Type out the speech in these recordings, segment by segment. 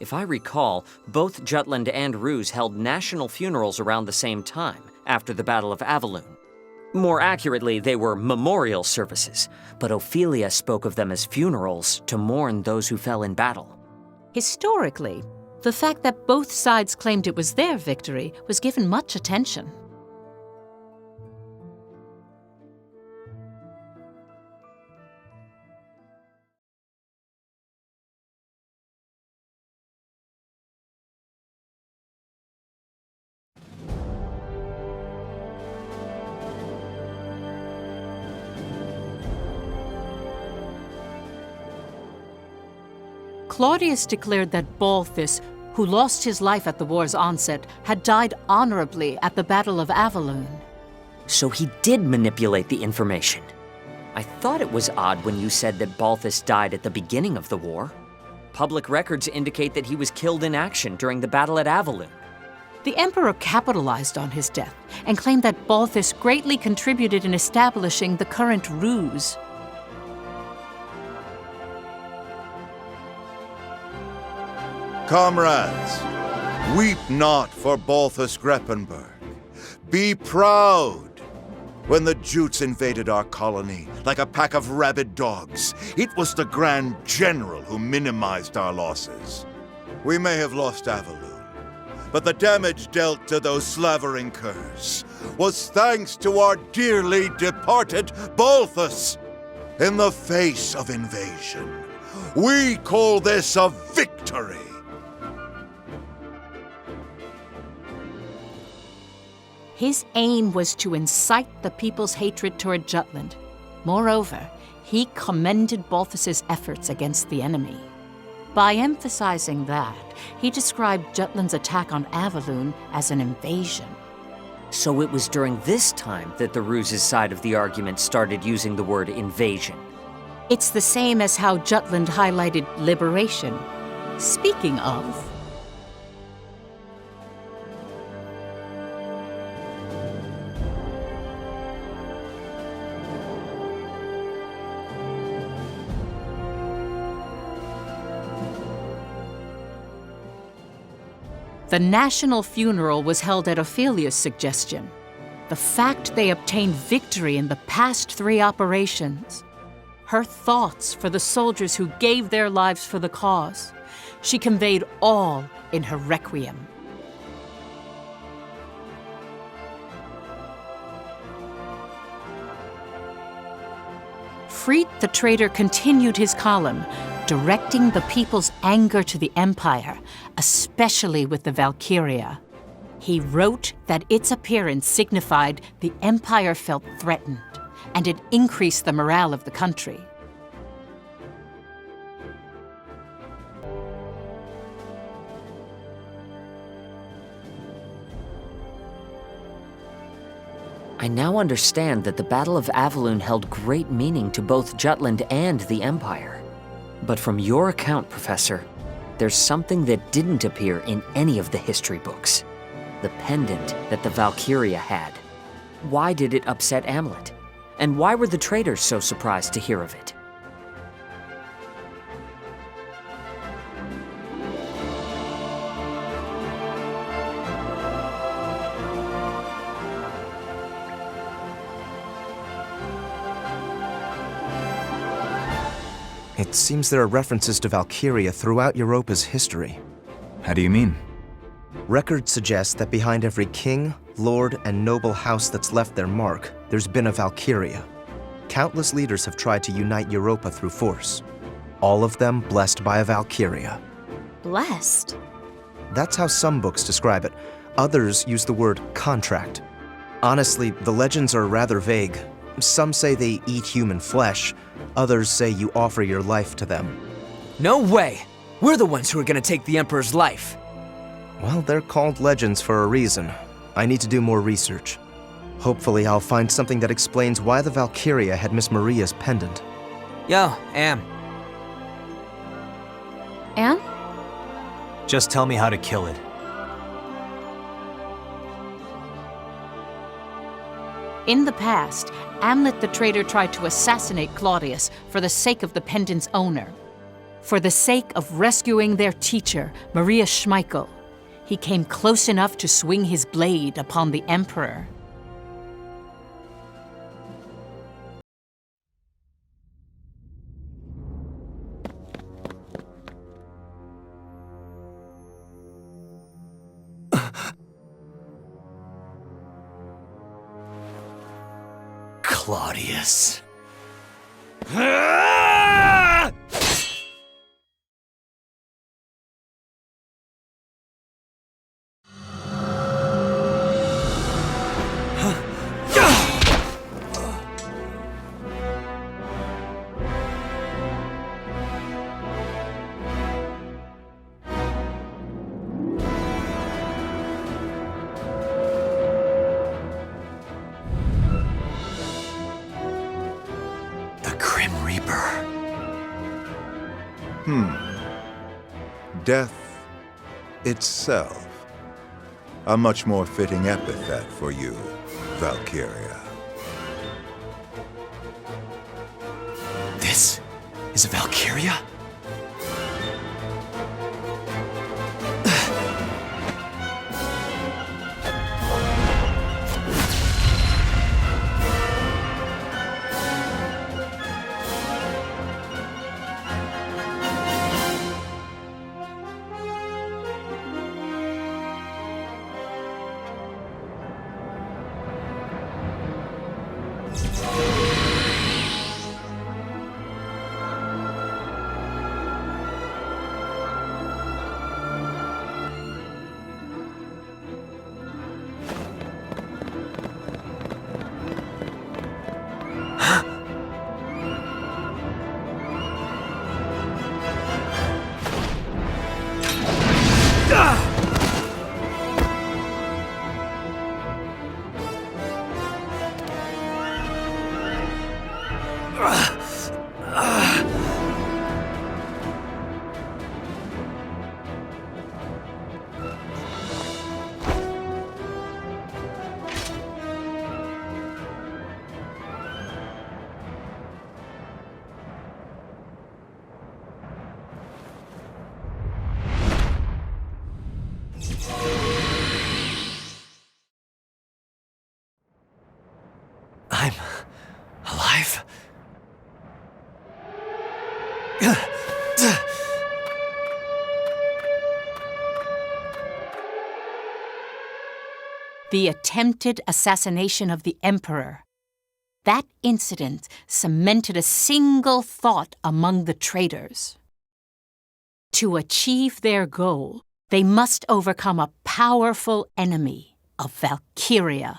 If I recall, both Jutland and Ruse held national funerals around the same time, after the Battle of Avaloon. More accurately, they were memorial services, but Ophelia spoke of them as funerals to mourn those who fell in battle. Historically, the fact that both sides claimed it was their victory was given much attention. Claudius declared that Balthus, who lost his life at the war's onset, had died honorably at the Battle of Avaloon. So he did manipulate the information. I thought it was odd when you said that Balthus died at the beginning of the war. Public records indicate that he was killed in action during the battle at Avaloon. The emperor capitalized on his death and claimed that Balthus greatly contributed in establishing the current Ruse. Comrades, weep not for Balthus Greppenberg. Be proud. When the Jutes invaded our colony like a pack of rabid dogs, it was the Grand General who minimized our losses. We may have lost Avaloon, but the damage dealt to those slavering curs was thanks to our dearly departed Balthus. In the face of invasion, we call this a victory. His aim was to incite the people's hatred toward Jutland. Moreover, he commended Balthus's efforts against the enemy. By emphasizing that, he described Jutland's attack on Avaloon as an invasion. So it was during this time that the Ruse's side of the argument started using the word invasion. It's the same as how Jutland highlighted liberation. Speaking of, the national funeral was held at Ophelia's suggestion. The fact they obtained victory in the past 3 operations. Her thoughts for the soldiers who gave their lives for the cause. She conveyed all in her requiem. Frith the traitor continued his column, directing the people's anger to the Empire, especially with the Valkyria. He wrote that its appearance signified the Empire felt threatened, and it increased the morale of the country. I now understand that the Battle of Avaloon held great meaning to both Jutland and the Empire. But from your account, Professor, there's something that didn't appear in any of the history books. The pendant that the Valkyria had. Why did it upset Amlet? And why were the traitors so surprised to hear of it? It seems there are references to Valkyria throughout Europa's history. How do you mean? Records suggest that behind every king, lord, and noble house that's left their mark, there's been a Valkyria. Countless leaders have tried to unite Europa through force. All of them blessed by a Valkyria. Blessed? That's how some books describe it. Others use the word contract. Honestly, the legends are rather vague. Some say they eat human flesh. Others say you offer your life to them. No way! We're the ones who are gonna take the Emperor's life. Well, they're called legends for a reason. I need to do more research. Hopefully I'll find something that explains why the Valkyria had Miss Maria's pendant. Yo, Am. Anne? Just tell me how to kill it. In the past, Amlet the traitor tried to assassinate Claudius for the sake of the pendant's owner. For the sake of rescuing their teacher, Maria Schmeichel, he came close enough to swing his blade upon the Emperor. Claudius. Death itself. A much more fitting epithet for you, Valkyria. This is a Valkyria? I'm alive? The attempted assassination of the Emperor. That incident cemented a single thought among the traitors. To achieve their goal, they must overcome a powerful enemy of Valkyria.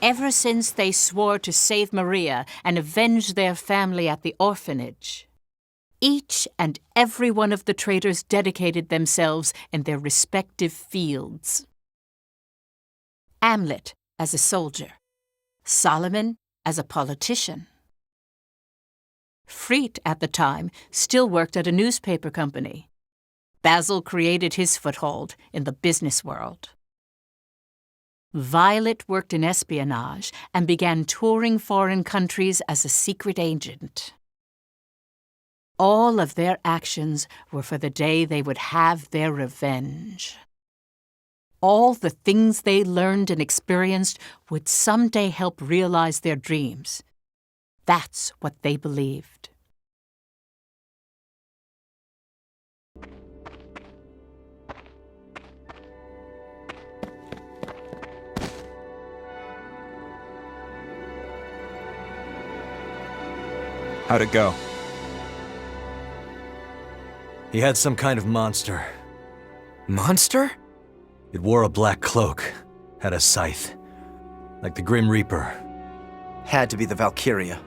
Ever since they swore to save Maria and avenge their family at the orphanage, each and every one of the traitors dedicated themselves in their respective fields. Amlet as a soldier, Solomon as a politician. Freet, at the time, still worked at a newspaper company. Basil created his foothold in the business world. Violet worked in espionage and began touring foreign countries as a secret agent. All of their actions were for the day they would have their revenge. All the things they learned and experienced would someday help realize their dreams. That's what they believed. How'd it go? He had some kind of monster. Monster? It wore a black cloak, had a scythe, like the Grim Reaper. Had to be the Valkyria.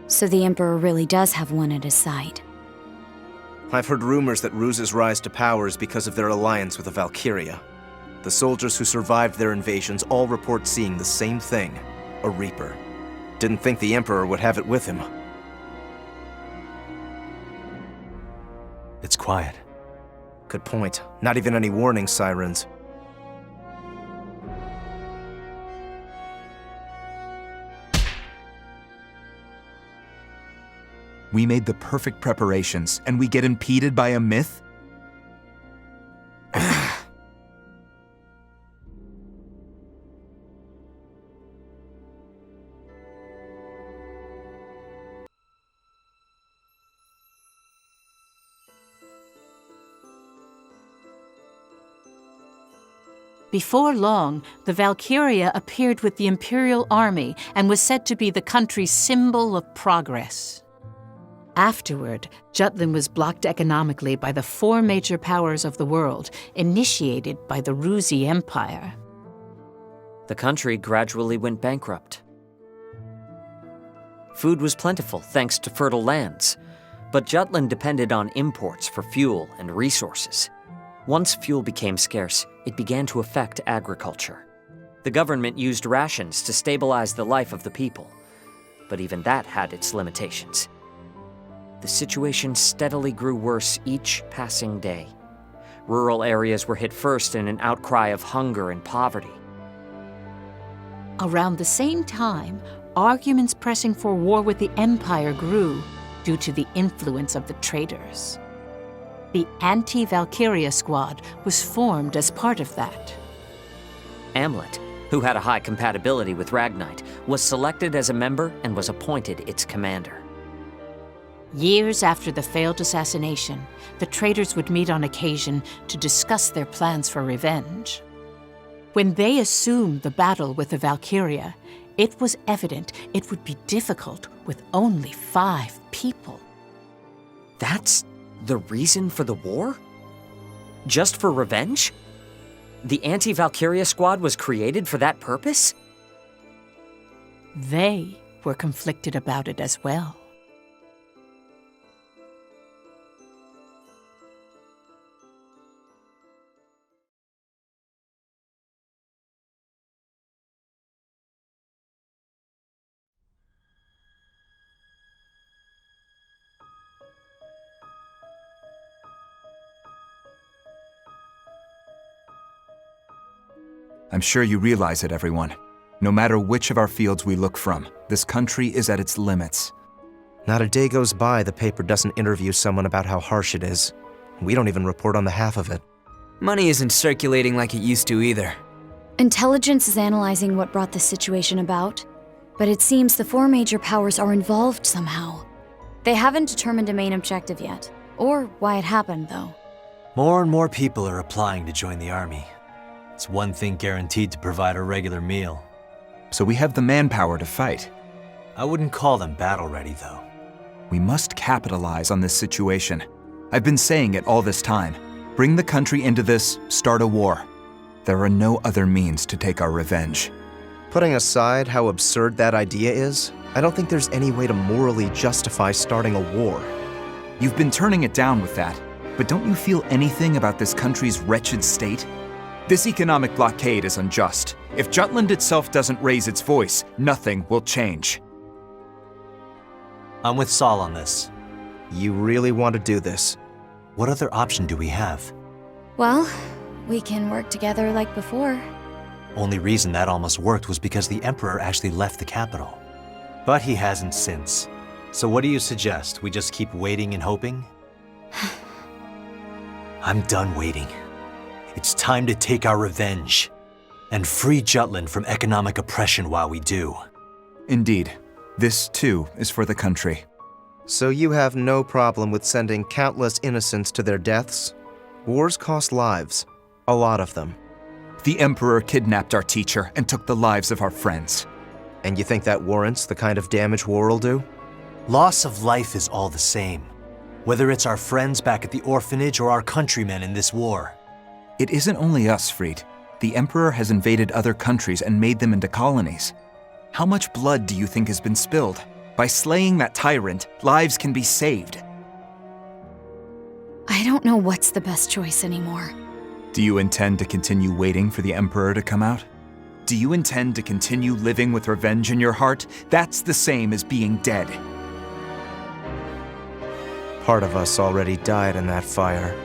So the Emperor really does have one at his side. I've heard rumors that Ruse's rise to power is because of their alliance with the Valkyria. The soldiers who survived their invasions all report seeing the same thing, a Reaper. Didn't think the Emperor would have it with him. It's quiet. Good point. Not even any warning sirens. We made the perfect preparations, and we get impeded by a myth? Before long, the Valkyria appeared with the Imperial Army and was said to be the country's symbol of progress. Afterward, Jutland was blocked economically by the 4 major powers of the world, initiated by the Ruzi Empire. The country gradually went bankrupt. Food was plentiful thanks to fertile lands, but Jutland depended on imports for fuel and resources. Once fuel became scarce, it began to affect agriculture. The government used rations to stabilize the life of the people, but even that had its limitations. The situation steadily grew worse each passing day. Rural areas were hit first in an outcry of hunger and poverty. Around the same time, arguments pressing for war with the Empire grew due to the influence of the traitors. The Anti-Valkyria Squad was formed as part of that. Amlet, who had a high compatibility with Ragnite, was selected as a member and was appointed its commander. Years after the failed assassination, the traitors would meet on occasion to discuss their plans for revenge. When they assumed the battle with the Valkyria, it was evident it would be difficult with only 5 people. That's the reason for the war? Just for revenge? The Anti-Valkyria Squad was created for that purpose? They were conflicted about it as well. I'm sure you realize it, everyone. No matter which of our fields we look from, this country is at its limits. Not a day goes by the paper doesn't interview someone about how harsh it is. We don't even report on the half of it. Money isn't circulating like it used to either. Intelligence is analyzing what brought this situation about, but it seems the 4 major powers are involved somehow. They haven't determined a main objective yet, or why it happened, though. More and more people are applying to join the army. It's one thing guaranteed to provide a regular meal. So we have the manpower to fight. I wouldn't call them battle-ready, though. We must capitalize on this situation. I've been saying it all this time. Bring the country into this, start a war. There are no other means to take our revenge. Putting aside how absurd that idea is, I don't think there's any way to morally justify starting a war. You've been turning it down with that, but don't you feel anything about this country's wretched state? This economic blockade is unjust. If Jutland itself doesn't raise its voice, nothing will change. I'm with Saul on this. You really want to do this? What other option do we have? Well, we can work together like before. Only reason that almost worked was because the Emperor actually left the capital. But he hasn't since. So what do you suggest? We just keep waiting and hoping? I'm done waiting. It's time to take our revenge and free Jutland from economic oppression while we do. Indeed. This, too, is for the country. So you have no problem with sending countless innocents to their deaths? Wars cost lives. A lot of them. The Emperor kidnapped our teacher and took the lives of our friends. And you think that warrants the kind of damage war will do? Loss of life is all the same, whether it's our friends back at the orphanage or our countrymen in this war. It isn't only us, Fried. The Emperor has invaded other countries and made them into colonies. How much blood do you think has been spilled? By slaying that tyrant, lives can be saved. I don't know what's the best choice anymore. Do you intend to continue waiting for the Emperor to come out? Do you intend to continue living with revenge in your heart? That's the same as being dead. Part of us already died in that fire.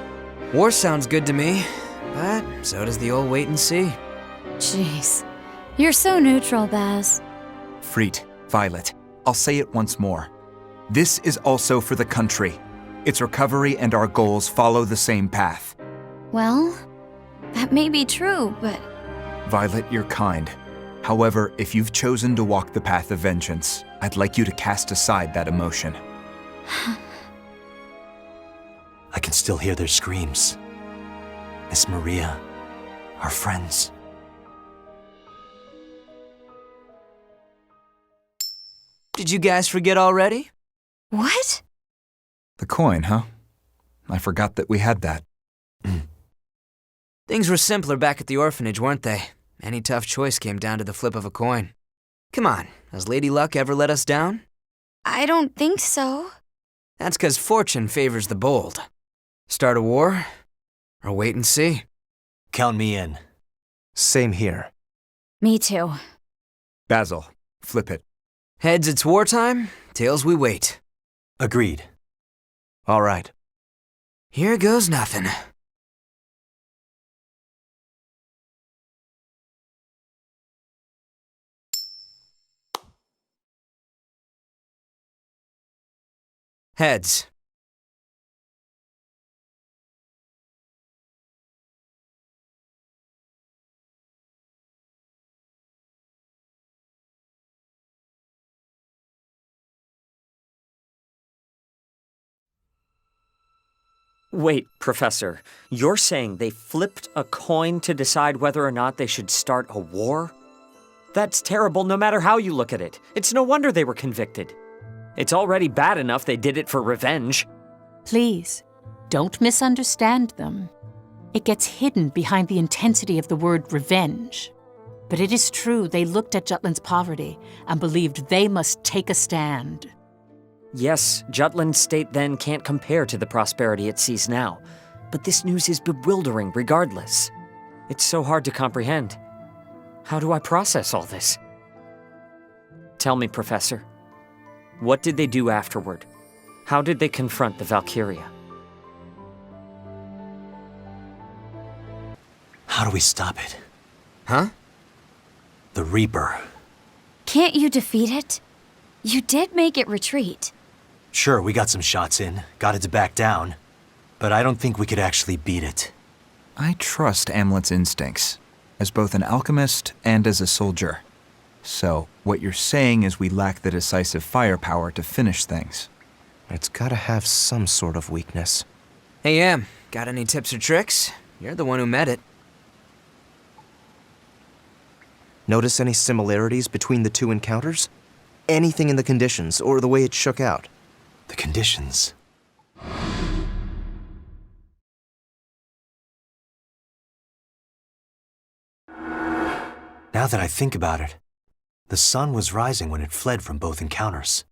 War sounds good to me, but so does the old wait and see. Jeez. You're so neutral, Baz. Freet, Violet, I'll say it once more. This is also for the country. Its recovery and our goals follow the same path. Well, that may be true, but... Violet, you're kind. However, if you've chosen to walk the path of vengeance, I'd like you to cast aside that emotion. I can still hear their screams. Miss Maria, our friends. Did you guys forget already? What? The coin, huh? I forgot that we had that. Things were simpler back at the orphanage, weren't they? Any tough choice came down to the flip of a coin. Come on, has Lady Luck ever let us down? I don't think so. That's 'cause fortune favors the bold. Start a war, or wait and see. Count me in. Same here. Me too. Basil, flip it. Heads, it's wartime. Tails, we wait. Agreed. All right. Here goes nothing. Heads. Wait, Professor, you're saying they flipped a coin to decide whether or not they should start a war? That's terrible no matter how you look at it. It's no wonder they were convicted. It's already bad enough they did it for revenge. Please, don't misunderstand them. It gets hidden behind the intensity of the word revenge. But it is true they looked at Jutland's poverty and believed they must take a stand. Yes, Jutland's state then can't compare to the prosperity it sees now. But this news is bewildering regardless. It's so hard to comprehend. How do I process all this? Tell me, Professor. What did they do afterward? How did they confront the Valkyria? How do we stop it? Huh? The Reaper. Can't you defeat it? You did make it retreat. Sure, we got some shots in, got it to back down, but I don't think we could actually beat it. I trust Amlet's instincts, as both an alchemist and as a soldier. So, what you're saying is we lack the decisive firepower to finish things. It's gotta have some sort of weakness. Hey, Am, got any tips or tricks? You're the one who met it. Notice any similarities between the two encounters? Anything in the conditions or the way it shook out? The conditions. Now that I think about it, the sun was rising when it fled from both encounters.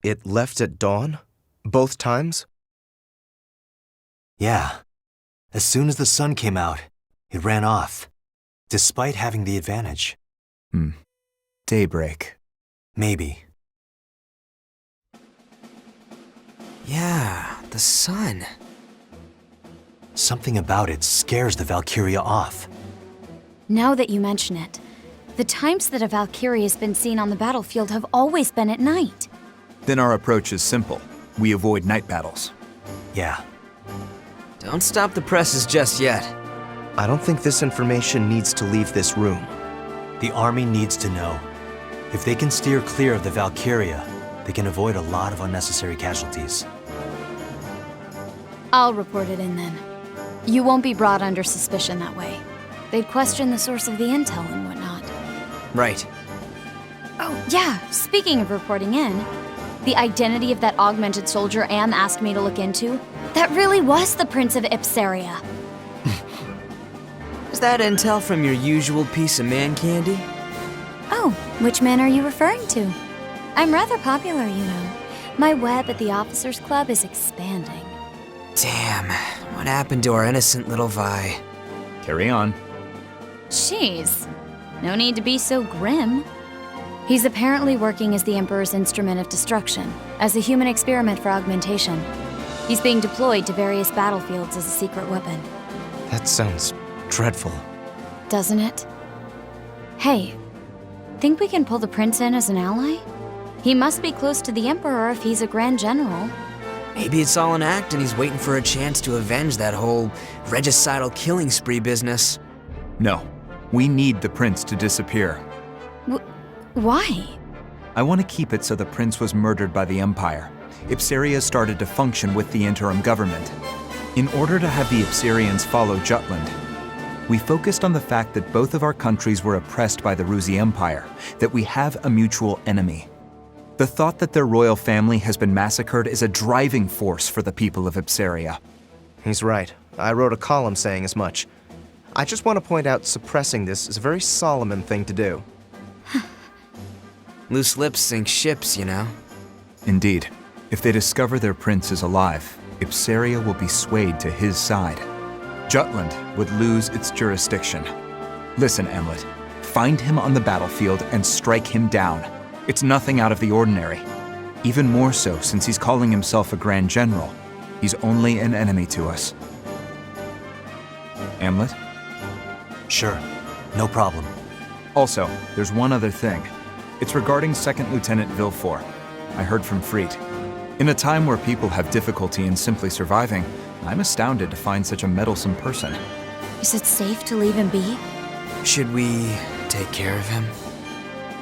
It left at dawn? Both times? Yeah. As soon as the sun came out, it ran off, despite having the advantage. Daybreak. Maybe. Yeah, the sun. Something about it scares the Valkyria off. Now that you mention it, the times that a Valkyria has been seen on the battlefield have always been at night. Then our approach is simple. We avoid night battles. Yeah. Don't stop the presses just yet. I don't think this information needs to leave this room. The army needs to know. If they can steer clear of the Valkyria, they can avoid a lot of unnecessary casualties. I'll report it in then. You won't be brought under suspicion that way. They'd question the source of the intel and whatnot. Right. Oh, yeah, speaking of reporting in, the identity of that augmented soldier Am asked me to look into, that really was the Prince of Ipsaria. Is that intel from your usual piece of man candy? Oh, which man are you referring to? I'm rather popular, you know. My web at the Officers Club is expanding. Damn, What happened to our innocent little Vi? Carry on. Jeez. No need to be so grim. He's apparently working as the Emperor's instrument of destruction, as a human experiment for augmentation. He's being deployed to various battlefields as a secret weapon. That sounds dreadful. Doesn't it? Hey, think we can pull the prince in as an ally? He must be close to the Emperor if he's a Grand General. Maybe it's all an act and he's waiting for a chance to avenge that whole regicidal killing spree business. No. We need the prince to disappear. Why? I want to keep it so the prince was murdered by the Empire. Ipsaria started to function with the interim government. In order to have the Ipsarians follow Jutland, we focused on the fact that both of our countries were oppressed by the Ruzi Empire, that we have a mutual enemy. The thought that their royal family has been massacred is a driving force for the people of Ipsaria. He's right. I wrote a column saying as much. I just want to point out suppressing this is a very Solomon thing to do. Loose lips sink ships, you know. Indeed. If they discover their prince is alive, Ipsaria will be swayed to his side. Jutland would lose its jurisdiction. Listen, Emlet. Find him on the battlefield and strike him down. It's nothing out of the ordinary. Even more so since he's calling himself a Grand General. He's only an enemy to us. Emlet? Sure, no problem. Also, there's one other thing. It's regarding Second Lieutenant Villefort. I heard from Freet. In a time where people have difficulty in simply surviving, I'm astounded to find such a meddlesome person. Is it safe to leave him be? Should we take care of him?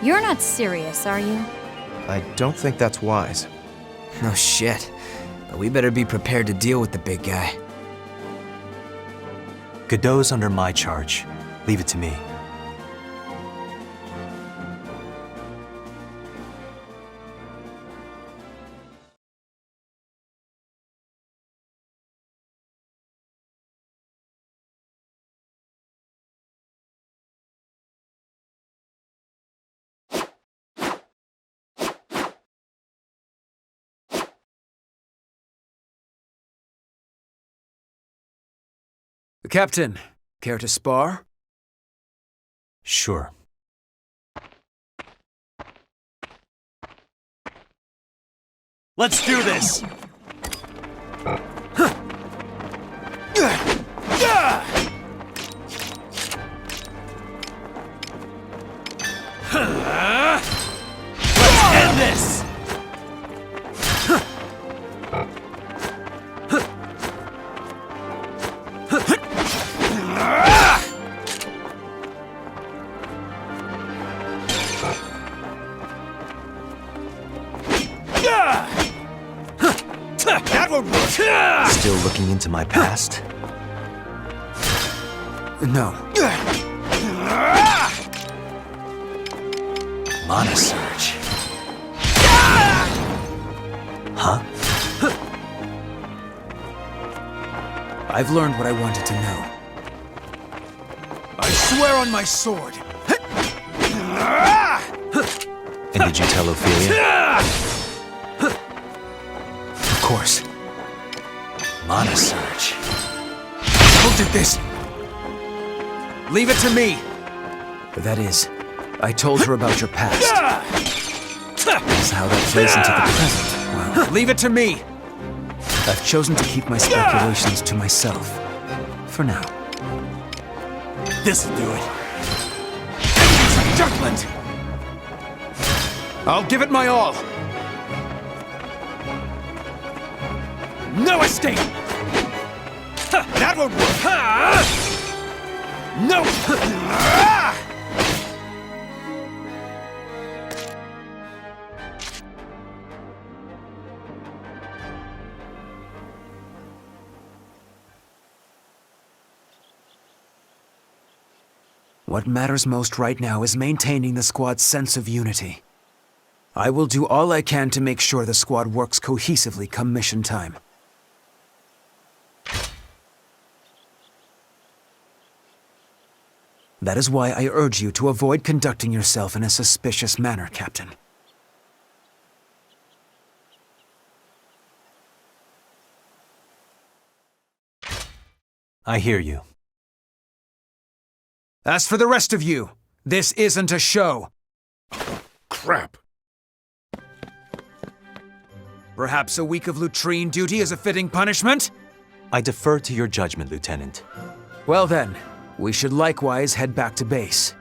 You're not serious, are you? I don't think that's wise. No shit. But we better be prepared to deal with the big guy. Godot's under my charge. Leave it to me. Captain, care to spar? Sure. Let's do this! Let's end this! Still looking into my past? No. Mana Surge. Huh? I've learned what I wanted to know. I swear on my sword! And did you tell Ophelia? Of course. Mana Surge. Who did this? Leave it to me! That is, I told her about your past. That's how that plays into the present. Well, leave it to me! I've chosen to keep my speculations to myself. For now. This'll do it. Jutland! I'll give it my all! No escape! That won't work! No! What matters most right now is maintaining the squad's sense of unity. I will do all I can to make sure the squad works cohesively come mission time. That is why I urge you to avoid conducting yourself in a suspicious manner, Captain. I hear you. As for the rest of you, this isn't a show. Crap. Perhaps a week of latrine duty is a fitting punishment? I defer to your judgment, Lieutenant. Well then, we should likewise head back to base.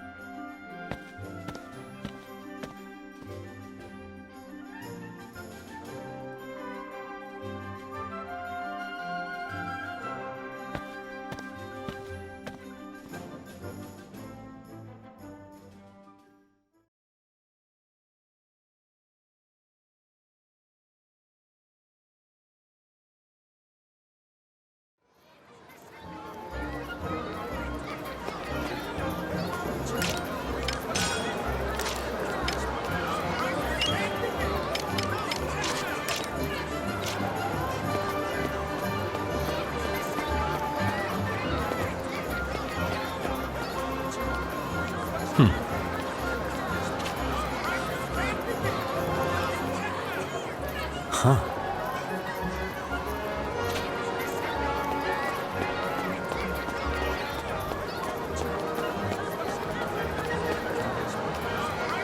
Huh.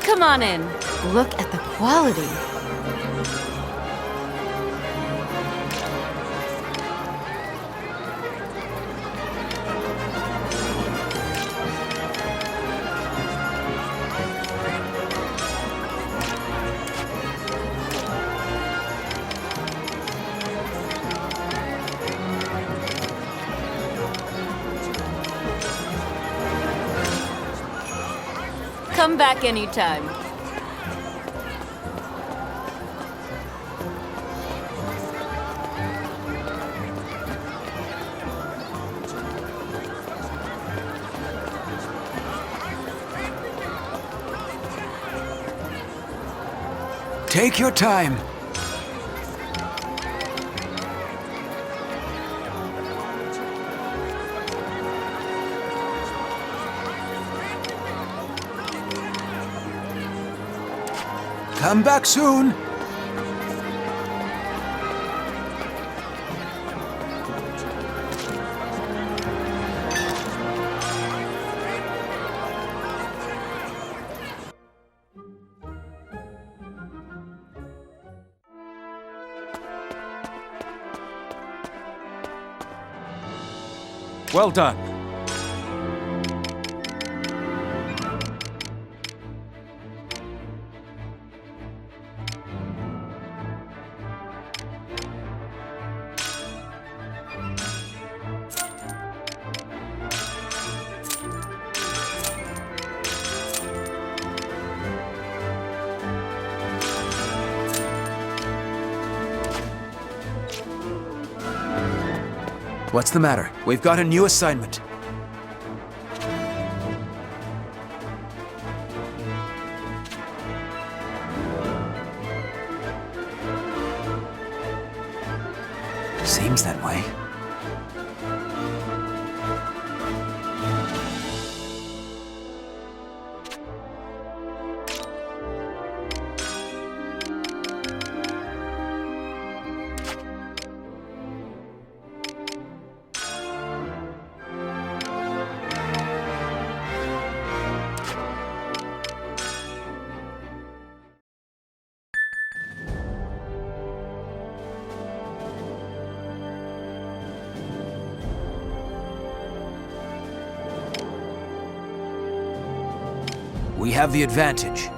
Come on in. Look at the quality. Come back anytime. Take your time. Come back soon. Well done. What's the matter? We've got a new assignment. Seems that way. We have the advantage.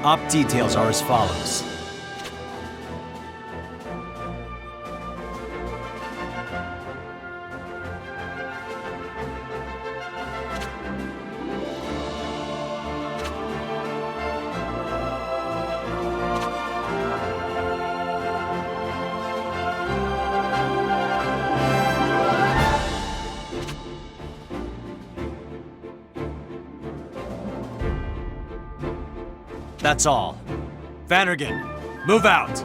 Op details are as follows. That's all. Vannergan, move out!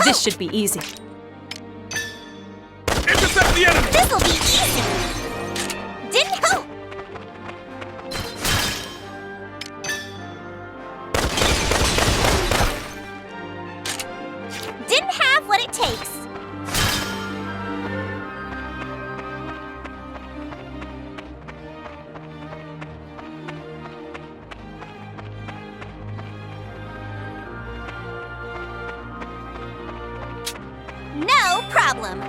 This should be easy. Intercept the enemy! This'll be easy! Didn't help! Didn't have what it takes. No problem.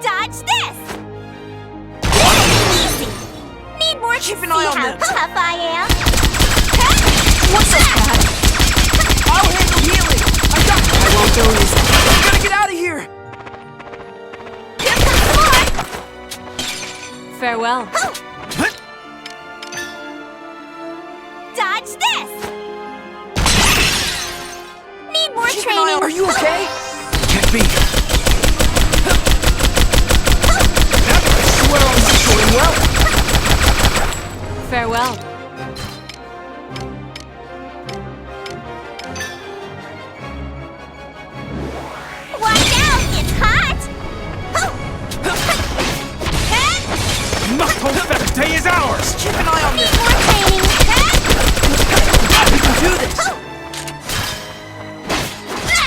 Dodge this! Easy! Need more to see how tough I am. What's so bad? I'll handle healing! I won't go easy. I'm gonna get out of here! Here comes more! Farewell. Dodge this! Need more training. Are you okay? Can't be. I swear I'm not doing well! Farewell. Watch out, it's hot! Day is ours! Keep an eye on Need this! more training. We can do this!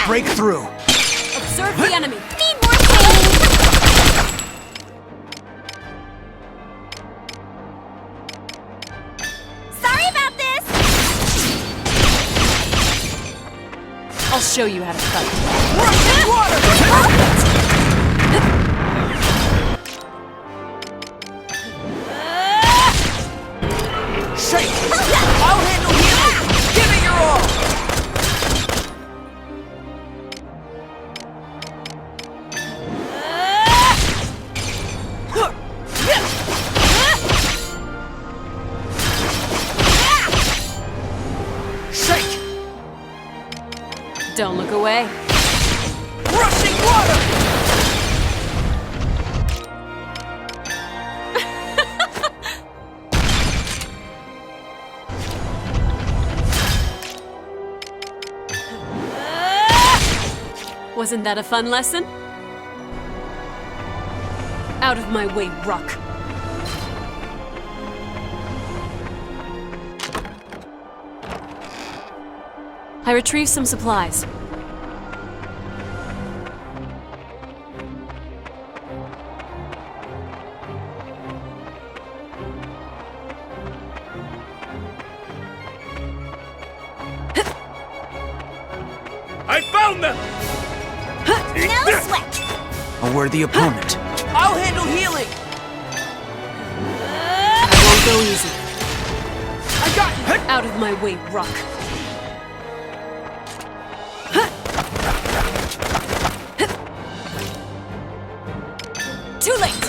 Break through! Observe the enemy. Need more training. Sorry about this. I'll show you how to fight. Rushing water! Shake! I'll handle healing! Give it your all! Shake! Don't look away. Rushing water! Wasn't that a fun lesson? Out of my way, Rock. I retrieved some supplies. I found them! No sweat. A worthy opponent. I'll handle healing! I won't go easy. I got you! Out of my way, Rock. Too late!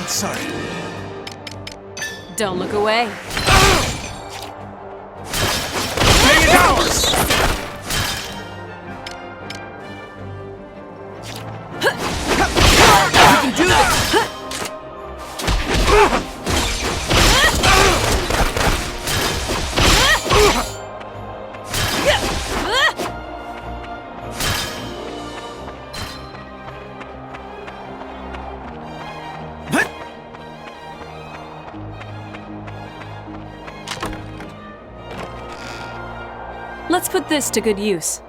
Sorry. Don't look away. Day is ours! You can do this! Let's put this to good use.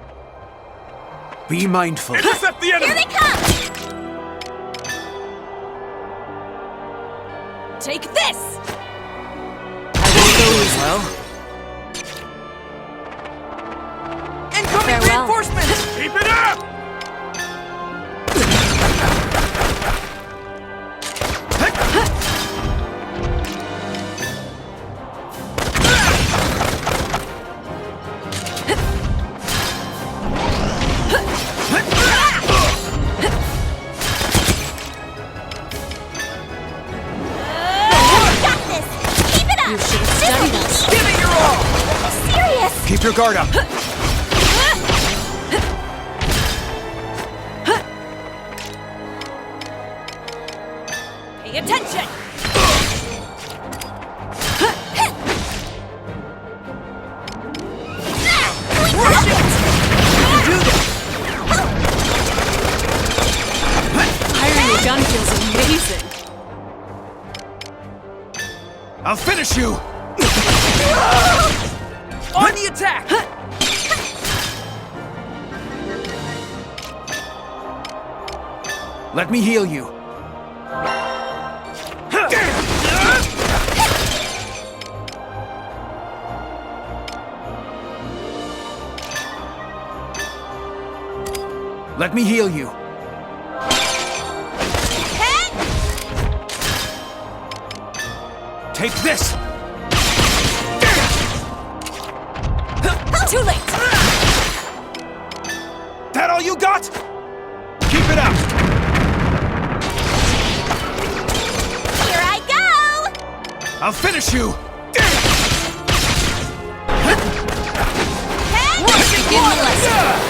Be mindful. Intercept the enemy! Here they come. Take this! I won't go easy. Well? Incoming Farewell. reinforcements! Keep it up! Got this. Keep it up. You should have studied us. Give it your all! Serious. Keep your guard up. Pay attention! I'll finish you! On the attack! Let me heal you. Let me heal you. Take this! Too late! That all you got? Keep it up! Here I go! I'll finish you! Begin the lesson.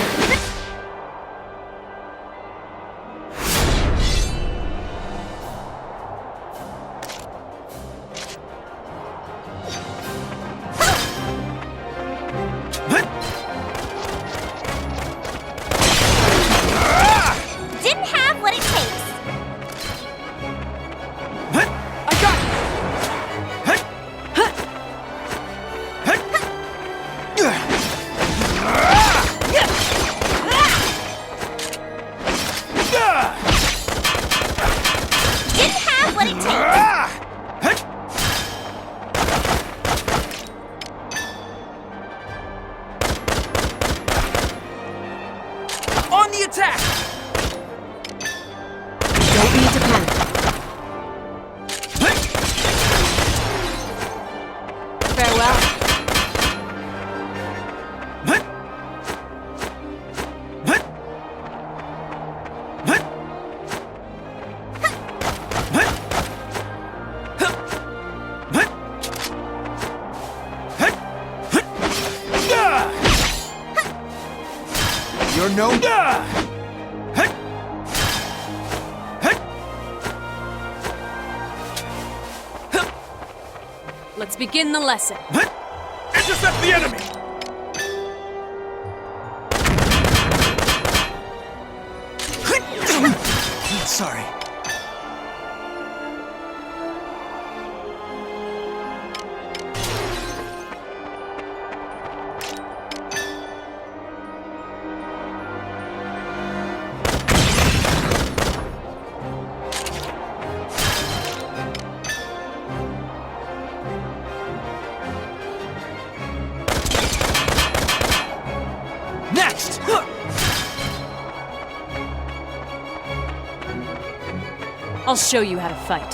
Didn't have what it takes. I got it. Didn't have what it takes. On the attack! Don't need to panic. Farewell. You're no... Let's begin the lesson. Intercept the enemy! Sorry. Next! I'll show you how to fight.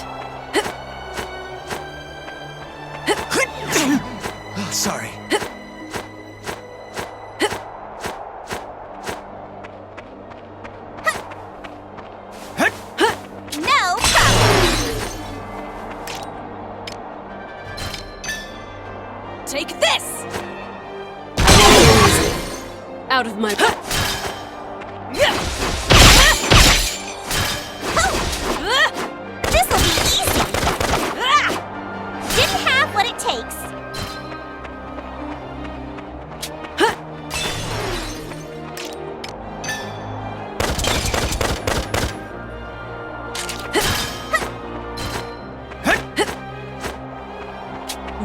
Sorry. No problem. Take this! Out of my... This'll be easy. Didn't have what it takes.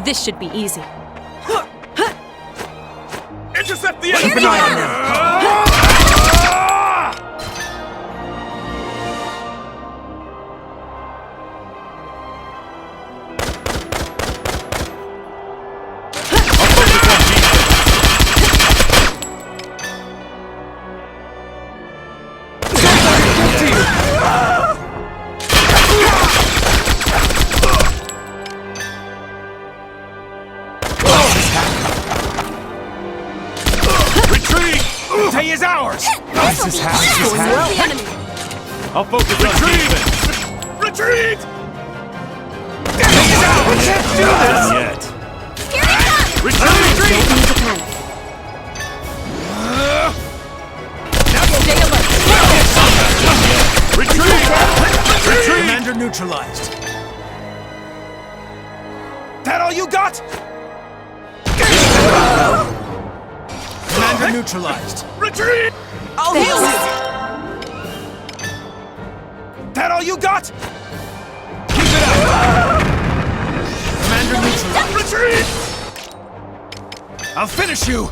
This should be easy. Intercept the Keep enemy! an eye on them. Tay is ours! This'll be easy. The enemy. I'll focus on defense. Retreat! Tay is ours! We can't do this! Yet. Here it comes. Retreat! Don't need to panic. Stay alert. Retreat! Retreat! Commander neutralized. That all you got? Commander neutralized. Retreat! I'll heal you! That all you got? Keep it up! Commander I'll finish you!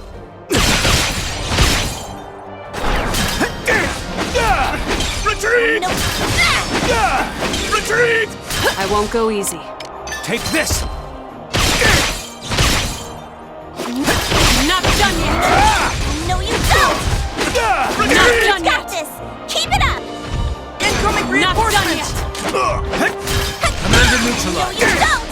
Retreat! No. Retreat! I won't go easy. Take this! Not done yet! No, you don't! Not Retreat! done Got yet! this! Keep it up! Incoming reinforcements! Commander No, neutralized! you don't!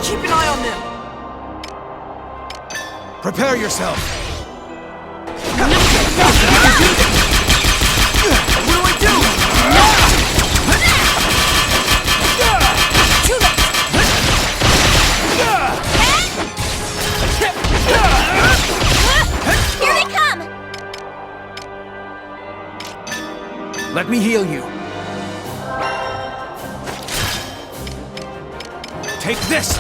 Keep an eye on them! Prepare yourself! What do I do? Too late! Here they come! Let me heal you. Take this!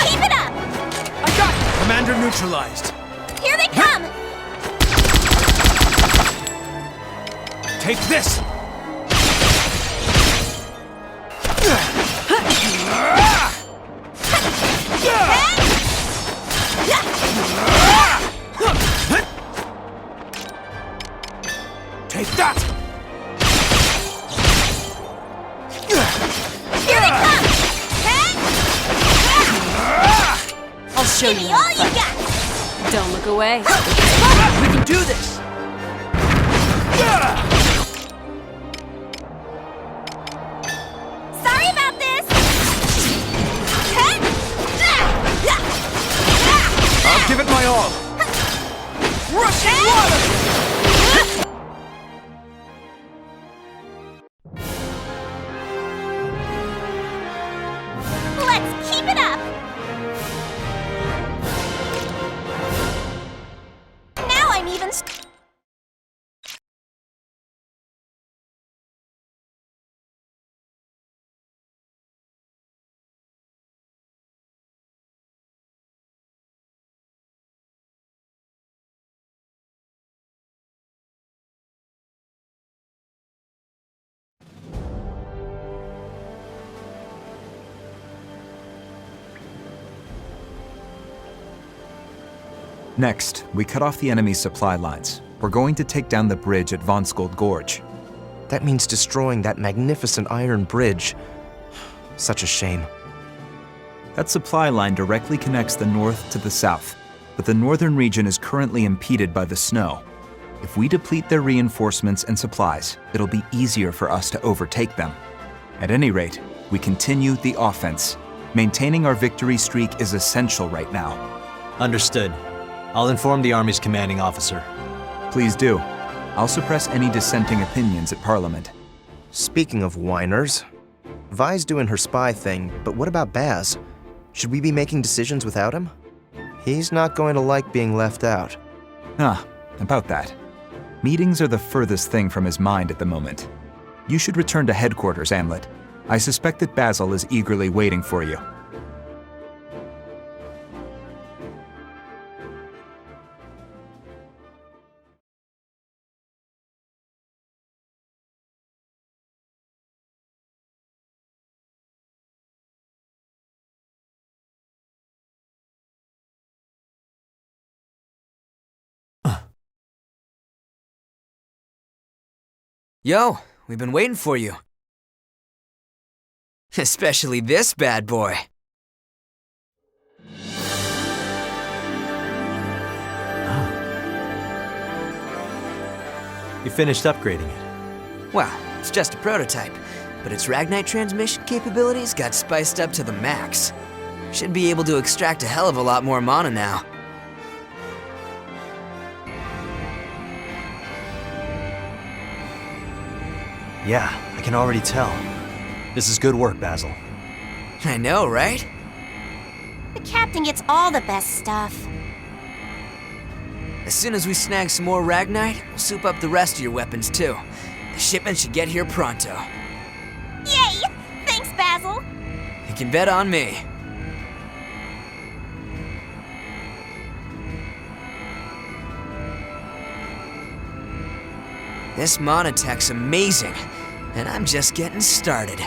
Keep it up! Commander neutralized. Here they come! Take this! Take that! Here they come! I'll show Give you. me all you got! Don't look away. We can do this! Sorry about this! I'll give it my all! Rushing water! Let's keep it up! Now I'm even... Next, we cut off the enemy's supply lines. We're going to take down the bridge at Vonskold Gorge. That means destroying that magnificent iron bridge. Such a shame. That supply line directly connects the north to the south, but the northern region is currently impeded by the snow. If we deplete their reinforcements and supplies, it'll be easier for us to overtake them. At any rate, we continue the offense. Maintaining our victory streak is essential right now. Understood. I'll inform the Army's commanding officer. Please do. I'll suppress any dissenting opinions at Parliament. Speaking of whiners, Vi's doing her spy thing, but what about Baz? Should we be making decisions without him? He's not going to like being left out. About that. Meetings are the furthest thing from his mind at the moment. You should return to headquarters, Amlet. I suspect that Basil is eagerly waiting for you. Yo, we've been waiting for you. Especially this bad boy. You finished upgrading it. Well, it's just a prototype, but its Ragnite transmission capabilities got spiced up to the max. Should be able to extract a hell of a lot more mana now. Yeah, I can already tell. This is good work, Basil. I know, right? The captain gets all the best stuff. As soon as we snag some more Ragnite, we'll soup up the rest of your weapons too. The shipment should get here pronto. Yay! Thanks, Basil. You can bet on me. This mana tech's amazing, and I'm just getting started.